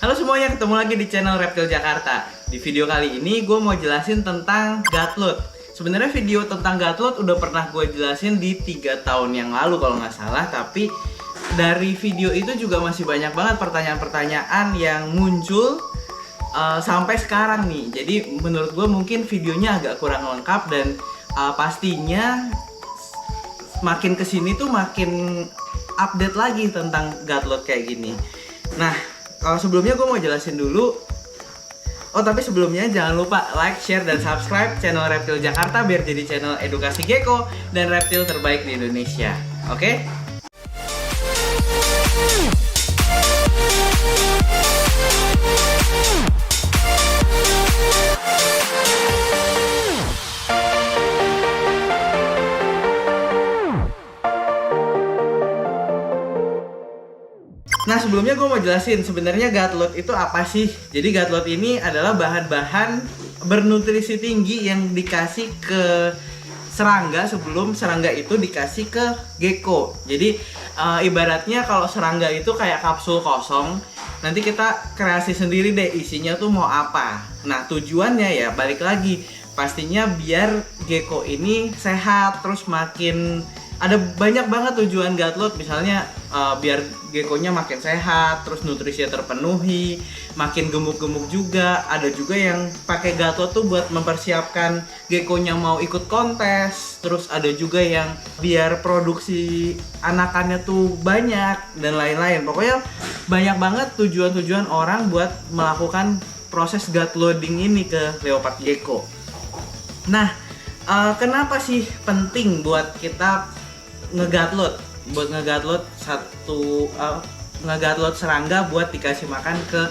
Halo semuanya, ketemu lagi di channel Reptil Jakarta. Di video kali ini gue mau jelasin tentang Gutlud. Sebenarnya video tentang Gutlud udah pernah gue jelasin di 3 tahun yang lalu kalau nggak salah. Tapi dari video itu juga masih banyak banget pertanyaan-pertanyaan yang muncul sampai sekarang nih. Jadi menurut gue mungkin videonya agak kurang lengkap dan pastinya makin kesini tuh makin update lagi tentang Gutlud kayak gini. Nah, kalau sebelumnya gue mau jelasin dulu. Oh, tapi sebelumnya jangan lupa like, share, dan subscribe channel Reptil Jakarta biar jadi channel edukasi gecko dan reptil terbaik di Indonesia. Oke? Nah, sebelumnya gue mau jelasin sebenarnya Gutlud itu apa sih. Jadi Gutlud ini adalah bahan-bahan bernutrisi tinggi yang dikasih ke serangga sebelum serangga itu dikasih ke gecko. Jadi ibaratnya kalau serangga itu kayak kapsul kosong, nanti kita kreasi sendiri deh isinya tuh mau apa. Nah, tujuannya ya balik lagi, pastinya biar gecko ini sehat, terus makin ada banyak banget tujuan Gutlud. Misalnya biar geckonya makin sehat, terus nutrisinya terpenuhi, makin gemuk-gemuk juga. Ada juga yang pakai Gutlud tuh buat mempersiapkan geckonya mau ikut kontes. Terus ada juga yang biar produksi anakannya tuh banyak dan lain-lain. Pokoknya banyak banget tujuan-tujuan orang buat melakukan proses Gutluding ini ke leopard gecko. Nah, kenapa sih penting buat kita nge-Gutlud? Buat nge-Gutlud nge-Gutlud serangga buat dikasih makan ke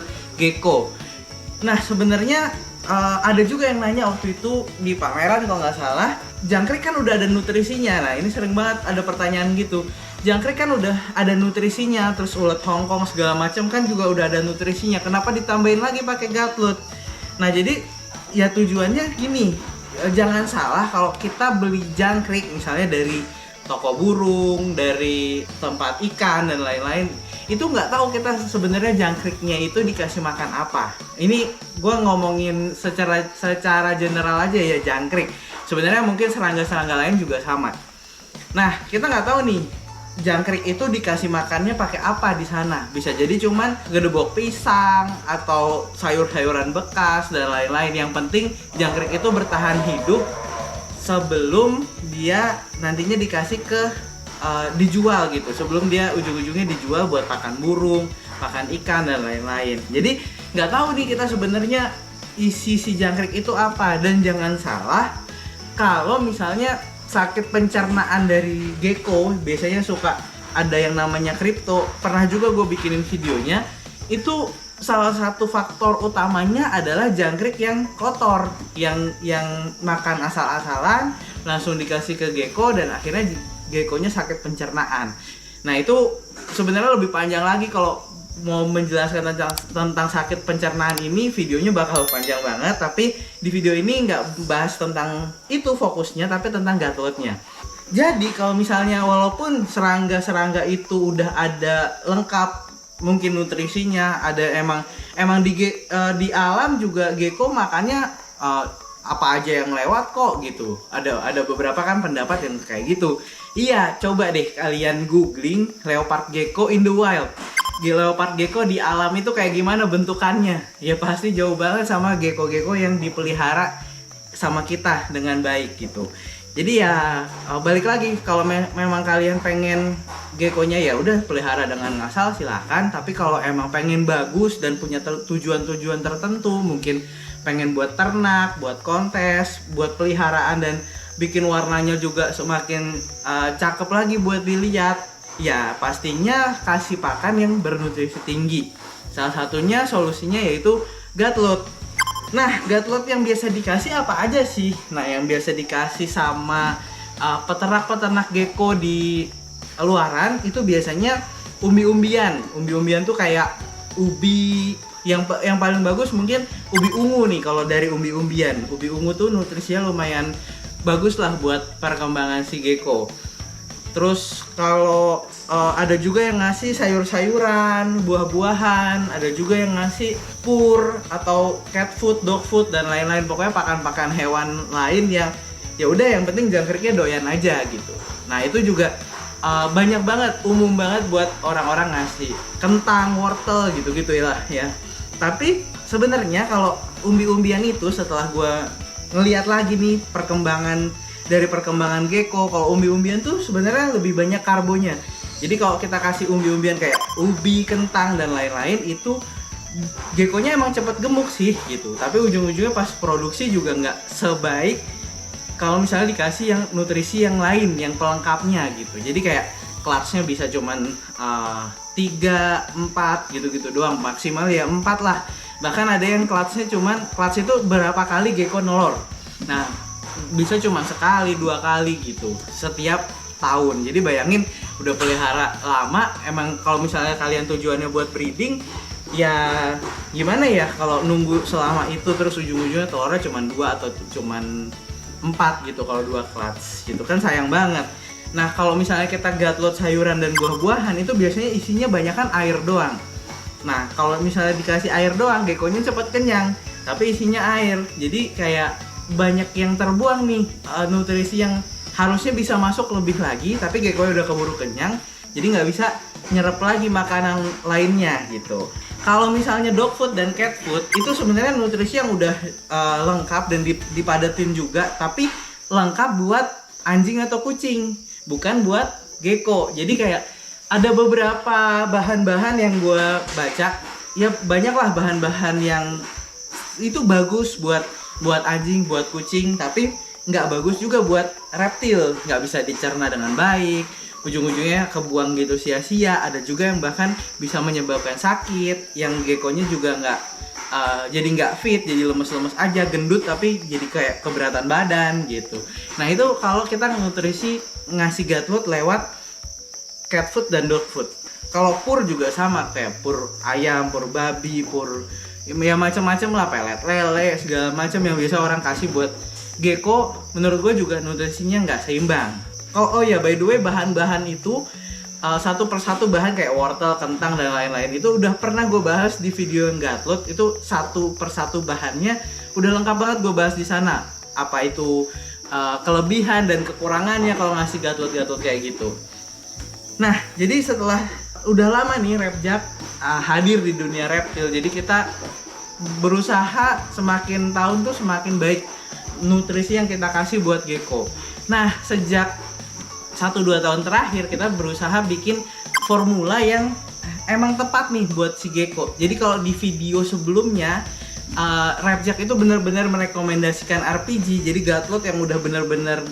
gecko. Nah, sebenarnya ada juga yang nanya waktu itu di pameran kalau nggak salah, jangkrik kan udah ada nutrisinya. Nah, ini sering banget ada pertanyaan gitu. Jangkrik kan udah ada nutrisinya, terus ulet Hongkong segala macam kan juga udah ada nutrisinya. Kenapa ditambahin lagi pakai Gutlud? Nah, jadi ya tujuannya gini, jangan salah kalau kita beli jangkrik misalnya dari toko burung, dari tempat ikan dan lain-lain, itu nggak tahu kita sebenarnya jangkriknya itu dikasih makan apa. Ini gue ngomongin secara general aja ya jangkrik. Sebenarnya mungkin serangga-serangga lain juga sama. Nah, kita nggak tahu nih jangkrik itu dikasih makannya pakai apa di sana. Bisa jadi cuman gedebok pisang atau sayur-sayuran bekas dan lain-lain. Yang penting jangkrik itu bertahan hidup sebelum dia nantinya dikasih ke dijual gitu, sebelum dia ujung-ujungnya dijual buat pakan burung, pakan ikan dan lain-lain. Jadi nggak tahu nih kita sebenarnya isi si jangkrik itu apa. Dan jangan salah, kalau misalnya sakit pencernaan dari gecko biasanya suka ada yang namanya kripto. Pernah juga gue bikinin videonya, itu salah satu faktor utamanya adalah jangkrik yang kotor, yang makan asal-asalan langsung dikasih ke gecko dan akhirnya geckonya sakit pencernaan. Nah, itu sebenarnya lebih panjang lagi. Kalau mau menjelaskan tentang sakit pencernaan ini, videonya bakal panjang banget. Tapi di video ini nggak bahas tentang itu fokusnya, tapi tentang Gutludnya. Jadi kalau misalnya walaupun serangga-serangga itu udah ada lengkap mungkin nutrisinya, ada emang di alam juga gecko makannya apa aja yang lewat kok gitu. Ada beberapa kan pendapat yang kayak gitu. Iya, coba deh kalian googling leopard gecko in the wild. Leopard gecko di alam itu kayak gimana bentukannya? Ya pasti jauh banget sama gecko-gecko yang dipelihara sama kita dengan baik gitu. Jadi ya balik lagi, kalau memang kalian pengen geckonya ya udah pelihara dengan ngasal silahkan. Tapi kalau emang pengen bagus dan punya tujuan-tujuan tertentu, mungkin pengen buat ternak, buat kontes, buat peliharaan dan bikin warnanya juga semakin cakep lagi buat dilihat, ya pastinya kasih pakan yang bernutrisi tinggi. Salah satunya solusinya yaitu Gutlud. Nah, Gutlud yang biasa dikasih apa aja sih? Nah, yang biasa dikasih sama peternak-peternak gecko di luaran itu biasanya umbi-umbian. Umbi-umbian tuh kayak ubi yang paling bagus mungkin ubi ungu nih. Kalau dari umbi-umbian, ubi ungu tuh nutrisinya lumayan bagus lah buat perkembangan si gecko. Terus kalau ada juga yang ngasih sayur-sayuran, buah-buahan, ada juga yang ngasih pur atau cat food, dog food dan lain-lain. Pokoknya pakan-pakan hewan lain yang ya udah yang penting jangkriknya doyan aja gitu. Nah itu juga banyak banget, umum banget buat orang-orang ngasih kentang, wortel gitu-gitu ya. Tapi sebenarnya kalau umbi-umbian itu setelah gue ngeliat lagi nih perkembangan gecko, kalau umbi-umbian tuh sebenarnya lebih banyak karbonya. Jadi kalau kita kasih umbi-umbian kayak ubi, kentang dan lain-lain itu geckonya emang cepet gemuk sih gitu. Tapi ujung-ujungnya pas produksi juga nggak sebaik kalau misalnya dikasih yang nutrisi yang lain, yang pelengkapnya gitu. Jadi kayak clutch-nya bisa cuman 3, 4 gitu-gitu doang, maksimal ya 4 lah. Bahkan ada yang clutch itu berapa kali gecko nolor. Nah, bisa cuma sekali, 2 kali gitu setiap tahun. Jadi bayangin udah pelihara lama, emang kalau misalnya kalian tujuannya buat breeding, ya gimana ya kalau nunggu selama itu terus ujung-ujungnya telurnya cuma 2 atau cuma 4 gitu kalau 2 clutch gitu kan sayang banget. Nah kalau misalnya kita gatlot sayuran dan buah-buahan itu biasanya isinya banyakan air doang. Nah kalau misalnya dikasih air doang, geckonya cepet kenyang, tapi isinya air. Jadi kayak banyak yang terbuang nih nutrisi yang harusnya bisa masuk lebih lagi, tapi geckonya udah keburu kenyang, jadi nggak bisa nyerap lagi makanan lainnya gitu. Kalau misalnya dog food dan cat food itu sebenarnya nutrisi yang udah lengkap dan dipadatin juga, tapi lengkap buat anjing atau kucing, bukan buat gecko. Jadi kayak ada beberapa bahan-bahan yang gue baca, ya banyak lah bahan-bahan yang itu bagus buat anjing, buat kucing, tapi nggak bagus juga buat reptil, nggak bisa dicerna dengan baik, ujung-ujungnya kebuang gitu sia-sia. Ada juga yang bahkan bisa menyebabkan sakit, yang geckonya juga jadi nggak fit, jadi lemes-lemes aja, gendut tapi jadi kayak keberatan badan gitu. Nah itu kalau kita nutrisi ngasih gatlot lewat cat food dan dog food. Kalau pur juga sama, kayak pur ayam, pur babi, pur ya macam-macam lah, pelet lele segala macam yang biasa orang kasih buat gecko. Menurut gue juga nutrisinya nggak seimbang. Oh ya, by the way, bahan-bahan itu satu persatu bahan kayak wortel, kentang dan lain-lain itu udah pernah gue bahas di video yang gatlot. Itu satu persatu bahannya udah lengkap banget gue bahas di sana. Apa itu kelebihan dan kekurangannya kalau ngasih gatlot-gatlot kayak gitu. Nah, jadi setelah udah lama nih Repjak hadir di dunia reptil, jadi kita berusaha semakin tahun tuh semakin baik nutrisi yang kita kasih buat gecko. Nah, sejak 1-2 tahun terakhir kita berusaha bikin formula yang emang tepat nih buat si gecko. Jadi kalau di video sebelumnya Repjak itu benar-benar merekomendasikan RPG, jadi gatlot yang udah benar-benar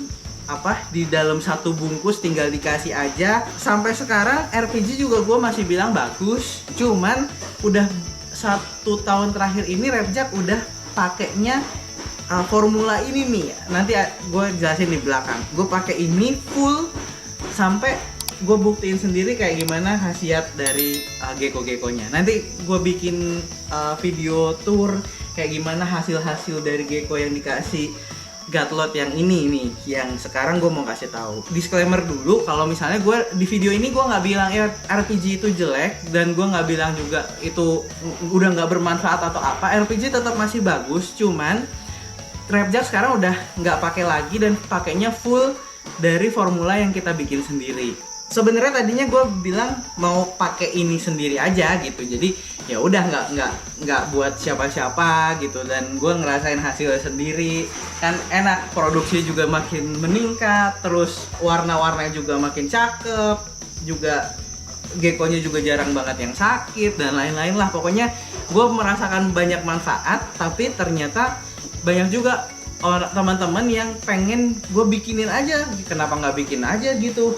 di dalam satu bungkus tinggal dikasih aja. Sampai sekarang RPG juga gue masih bilang bagus, cuman udah 1 tahun terakhir ini Repjak udah pakainya formula ini nih. Nanti gue jelasin di belakang. Gue pakai ini full sampai gue buktiin sendiri kayak gimana khasiat dari gecko-geckonya. Nanti gue bikin video tour kayak gimana hasil-hasil dari gecko yang dikasih gatlot yang ini nih, yang sekarang gue mau kasih tahu. Disclaimer dulu, kalau misalnya gue di video ini gue nggak bilang ya RPG itu jelek, dan gue nggak bilang juga itu udah nggak bermanfaat atau apa. RPG tetap masih bagus, cuman Repjak sekarang udah nggak pakai lagi dan pakainya full dari formula yang kita bikin sendiri. Sebenarnya tadinya gue bilang mau pakai ini sendiri aja gitu, jadi ya udah nggak buat siapa-siapa gitu, dan gue ngerasain hasilnya sendiri kan enak, produksi juga makin meningkat, terus warna-warnanya juga makin cakep, juga geckonya juga jarang banget yang sakit dan lain-lain lah. Pokoknya gue merasakan banyak manfaat, tapi ternyata banyak juga teman-teman yang pengen gue bikinin aja, kenapa nggak bikin aja gitu,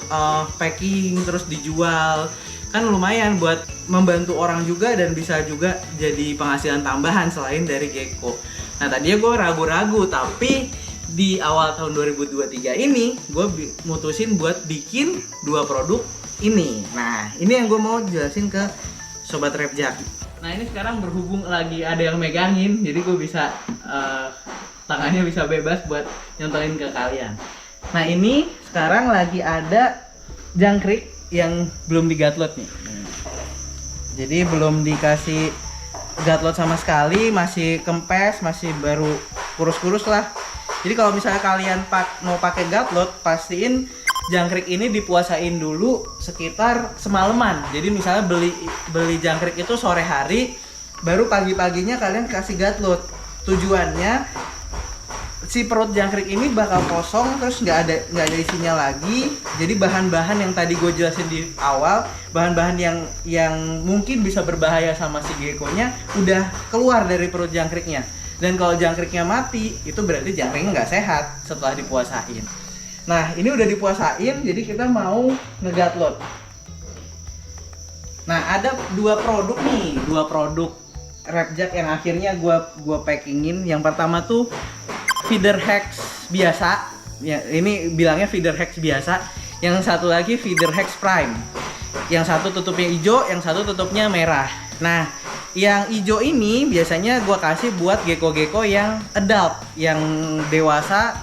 packing terus dijual, kan lumayan buat membantu orang juga dan bisa juga jadi penghasilan tambahan selain dari gecko. Nah tadinya gue ragu-ragu, tapi di awal tahun 2023 ini gue mutusin buat bikin 2 produk ini. Nah ini yang gue mau jelasin ke Sobat Repjak. Nah ini sekarang berhubung lagi ada yang megangin, jadi gue bisa tangannya bisa bebas buat nyontohin ke kalian. Nah ini sekarang lagi ada jangkrik yang belum digatlot nih. Jadi belum dikasih gatlot sama sekali, masih kempes, masih baru kurus-kurus lah. Jadi kalau misalnya kalian mau pakai gatlot, pastiin jangkrik ini dipuasain dulu sekitar semalaman. Jadi misalnya beli jangkrik itu sore hari, baru pagi-paginya kalian kasih gatlot. Tujuannya si perut jangkrik ini bakal kosong, terus nggak ada isinya lagi. Jadi bahan-bahan yang tadi gue jelasin di awal, bahan-bahan yang mungkin bisa berbahaya sama si gecko-nya udah keluar dari perut jangkriknya. Dan kalau jangkriknya mati, itu berarti jangkriknya nggak sehat setelah dipuasain. Nah, ini udah dipuasain, jadi kita mau ngegatlot. Nah, ada dua produk Rapjack yang akhirnya gua packingin. Yang pertama tuh feeder hex biasa. Ya, ini bilangnya feeder hex biasa. Yang satu lagi feeder hex prime. Yang satu tutupnya hijau, yang satu tutupnya merah. Nah, yang hijau ini biasanya gua kasih buat gecko-gecko yang adult, yang dewasa,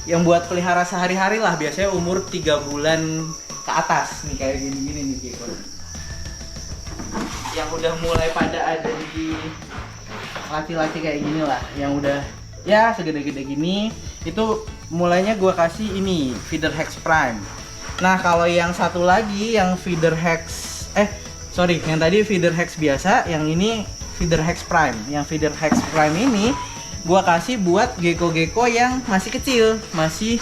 yang buat pelihara sehari-hari lah, biasanya umur 3 bulan ke atas nih, kayak gini-gini nih gecko. Yang udah mulai pada ada di laki-laki kayak gini lah, yang udah ya segede-gede gini, itu mulainya gua kasih ini feeder hex prime. Nah, kalau yang satu lagi yang feeder hex yang tadi feeder hex biasa, yang ini feeder hex prime. Yang feeder hex prime ini gua kasih buat gecko-gecko yang masih kecil, masih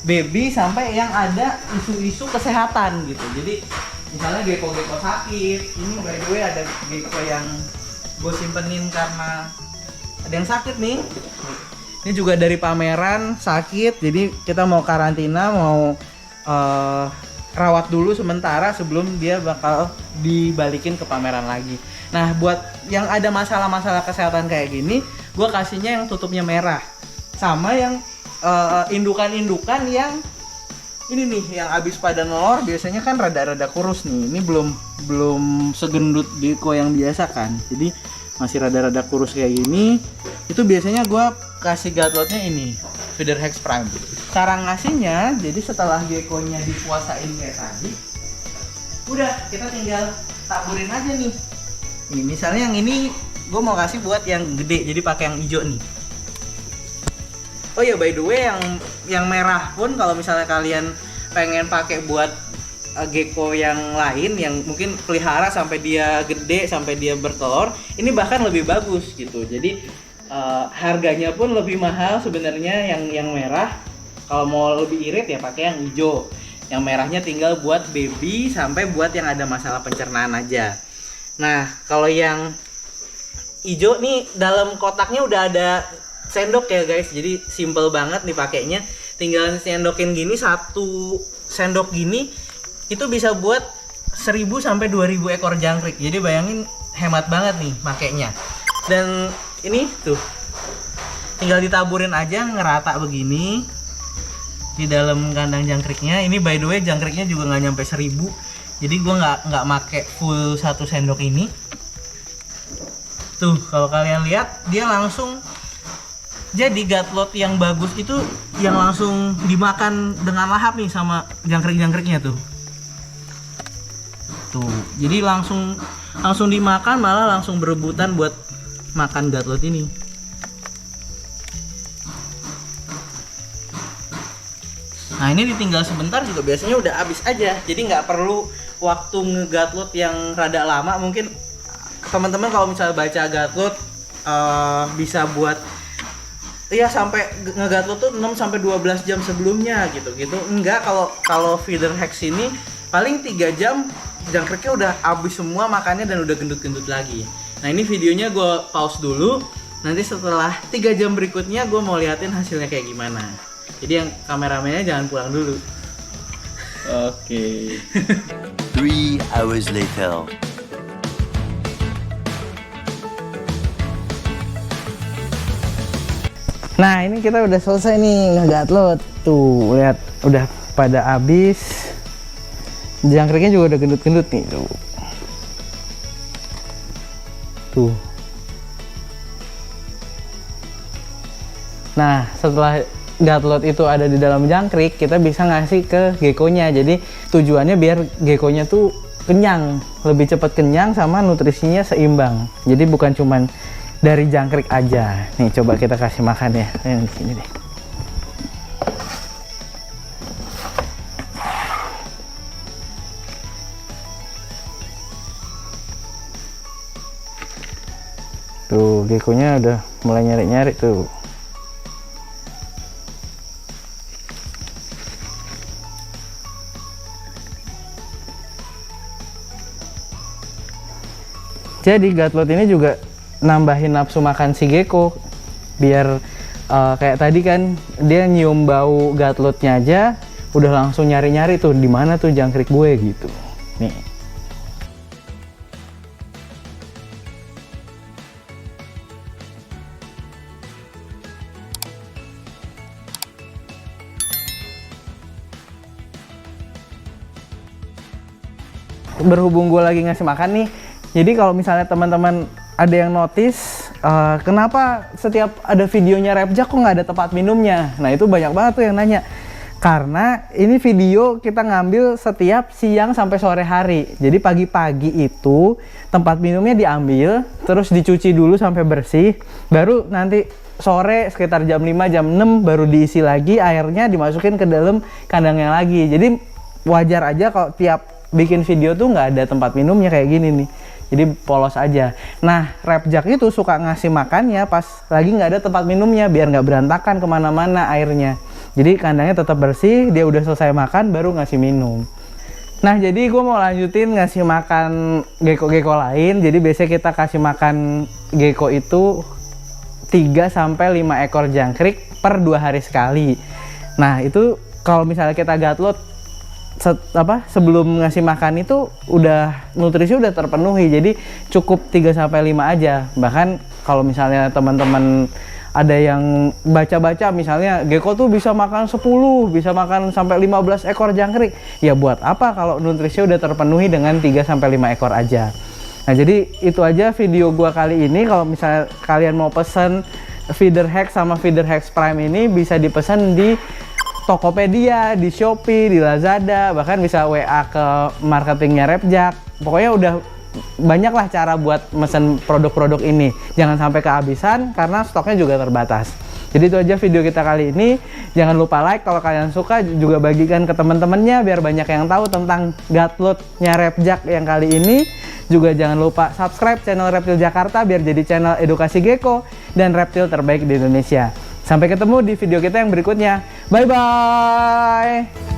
baby sampai yang ada isu-isu kesehatan gitu. Jadi misalnya gecko-gecko sakit, ini by the way ada gecko yang gue simpenin karena ada yang sakit nih. Ini juga dari pameran sakit, jadi kita mau karantina, mau rawat dulu sementara sebelum dia bakal dibalikin ke pameran lagi. Nah, buat yang ada masalah-masalah kesehatan kayak gini, gue kasihnya yang tutupnya merah, sama yang indukan-indukan yang ini nih, yang abis pada nelor biasanya kan rada-rada kurus nih. Ini belum segendut gecko yang biasa kan, jadi masih rada-rada kurus kayak gini. Itu biasanya gue kasih gatlotnya ini feeder hex prime. Cara ngasihnya, jadi setelah gecko-nya dipuasain kayak tadi, udah kita tinggal taburin aja nih. Nih misalnya yang ini gue mau kasih buat yang gede, jadi pakai yang hijau nih. Oh ya, by the way, yang merah pun kalau misalnya kalian pengen pakai buat gecko yang lain yang mungkin pelihara sampai dia gede, sampai dia bertelur, ini bahkan lebih bagus gitu. Jadi harganya pun lebih mahal sebenarnya yang merah. Kalau mau lebih irit ya pakai yang hijau. Yang merahnya tinggal buat baby sampai buat yang ada masalah pencernaan aja. Nah, kalau yang hijau nih dalam kotaknya udah ada sendok ya guys. Jadi simple banget nih pakainya. Tinggal sendokin gini, 1 sendok gini itu bisa buat 1000 sampai 2000 ekor jangkrik. Jadi bayangin hemat banget nih pakainya. Dan ini tuh tinggal ditaburin aja ngerata begini di dalam kandang jangkriknya. Ini by the way jangkriknya juga nggak nyampe 1000, jadi gue nggak make full 1 sendok ini. Tuh kalau kalian lihat dia langsung jadi gatlot yang bagus itu yang langsung dimakan dengan lahap nih sama jangkrik-jangkriknya tuh. Tuh jadi langsung dimakan, malah langsung berebutan buat makan gatlot ini. Nah, ini ditinggal sebentar juga biasanya udah habis aja. Jadi nggak perlu waktu ngegatlot yang rada lama. Mungkin teman-teman kalau misalnya baca gatlot bisa buat ya sampai ngegatlot tuh 6 sampai 12 jam sebelumnya gitu. Enggak, kalau feeder hex ini paling 3 jam jangkriknya udah habis semua makannya dan udah gendut-gendut lagi. Nah, ini videonya gue pause dulu. Nanti setelah 3 jam berikutnya gue mau liatin hasilnya kayak gimana. Jadi yang kameramennya jangan pulang dulu. Oke. 3 hours later. Nah, ini kita udah selesai nih ngegatlot. Tuh, lihat udah pada habis. Jangkriknya juga udah gendut-gendut nih, tuh. Tuh. Nah, setelah gatlot itu ada di dalam jangkrik, kita bisa ngasih ke gekonya. Jadi tujuannya biar gekonya tuh kenyang, lebih cepat kenyang sama nutrisinya seimbang. Jadi bukan cuman dari jangkrik aja. Nih coba kita kasih makan ya. Yang di sini deh. Tuh, gekonya udah mulai nyari-nyari tuh. Jadi gatlot ini juga nambahin nafsu makan si gecko. Biar kayak tadi kan dia nyium bau gatlotnya aja udah langsung nyari-nyari tuh di mana tuh jangkrik gue gitu. Nih. Berhubung gue lagi ngasih makan nih, jadi kalau misalnya teman-teman ada yang notice kenapa setiap ada videonya Rapjak kok nggak ada tempat minumnya? Nah itu banyak banget tuh yang nanya. Karena ini video kita ngambil setiap siang sampai sore hari. Jadi pagi-pagi itu tempat minumnya diambil, terus dicuci dulu sampai bersih, baru nanti sore sekitar jam 5 jam 6 baru diisi lagi airnya, dimasukin ke dalam kandangnya lagi. Jadi wajar aja kalau tiap bikin video tuh nggak ada tempat minumnya kayak gini nih. Jadi polos aja. Nah, Rapjak itu suka ngasih makannya pas lagi nggak ada tempat minumnya biar nggak berantakan kemana-mana airnya. Jadi kandangnya tetap bersih, dia udah selesai makan baru ngasih minum. Nah, jadi gue mau lanjutin ngasih makan gecko-gecko lain. Jadi biasanya kita kasih makan gecko itu 3-5 ekor jangkrik per 2 hari sekali. Nah, itu kalau misalnya kita gatlot sebelum ngasih makan itu udah nutrisi udah terpenuhi, jadi cukup 3-5 aja. Bahkan kalau misalnya teman-teman ada yang baca-baca misalnya gecko tuh bisa makan 10, bisa makan sampai 15 ekor jangkrik, ya buat apa kalau nutrisi udah terpenuhi dengan 3-5 ekor aja. Nah jadi itu aja video gua kali ini. Kalau misalnya kalian mau pesen Feeder Hacks sama Feeder Hacks Prime ini bisa dipesan di Tokopedia, di Shopee, di Lazada, bahkan bisa WA ke marketingnya Rapjak. Pokoknya udah banyak lah cara buat mesen produk-produk ini. Jangan sampai kehabisan karena stoknya juga terbatas. Jadi itu aja video kita kali ini. Jangan lupa like kalau kalian suka, juga bagikan ke teman-temannya biar banyak yang tahu tentang gatlotnya Rapjak yang kali ini. Juga jangan lupa subscribe channel Reptil Jakarta biar jadi channel edukasi gecko dan reptil terbaik di Indonesia. Sampai ketemu di video kita yang berikutnya. Bye-bye!